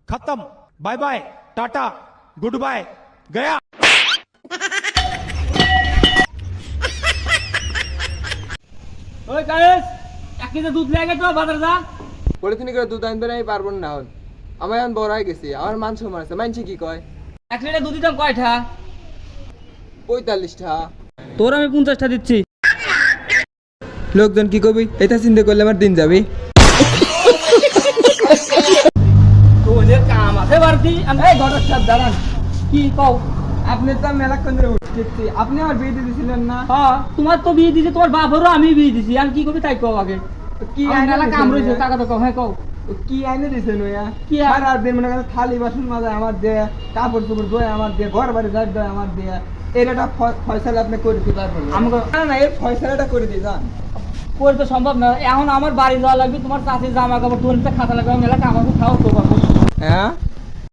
खत्म, bye bye, tata, good bye, गया। ওই গায়েস 1 কেজি দুধ লাগে তো বাজার যা। পলিথিনে করে দুধ আনতে নাই পারবো না হন। আমার এখন বড় হয়ে গেছি, আমার মান সম্মান আছে। মানছি কি কয়? 1 লিটার দুধের দাম কয়টা? 45 টাকা। তোর আমি 50টা দিচ্ছি। লোকজন কি কবি? এটা চিন্তা করলে আমার দিন যাবে। তোদের কাম আছে বাড়তি। এই ঘরের সব দাঁড়ান। কি কও? আপনি তো মেলা কোন ধরে উঠতেছি, আপনি আমার বিয়ে দিয়ে দিয়েছিলেন না? হ্যাঁ, তোমার তো বিয়ে দিছে, তোমার বাপেরও আমি বিয়ে দিছি। আর কি করবি তাই কও আগে। কি আমার আইনে মেলা কাম রইছে, টাকা তো কও, হ্যাঁ কও। কি আইনে দিছেন ওয়া? কি আর দিন মনে করেন থালি বাসন মাজা আমার দে, কাপড় চোপড় ধোয় আমার দে, ঘর বাড়ি যাই দেয় আমার দে। এরটা ফয়সালা আপনি করে দিতে পারবেন? আমাকে না না, এর ফয়সালাটা করে দিয়ে যান। করে তো সম্ভব না। এখন আমার বাড়ি যাওয়া লাগবে, তোমার চাষির জামা কাপড় ধরে খাতা লাগবে, মেলা কাম আছে, খাও তো পাবো। হ্যাঁ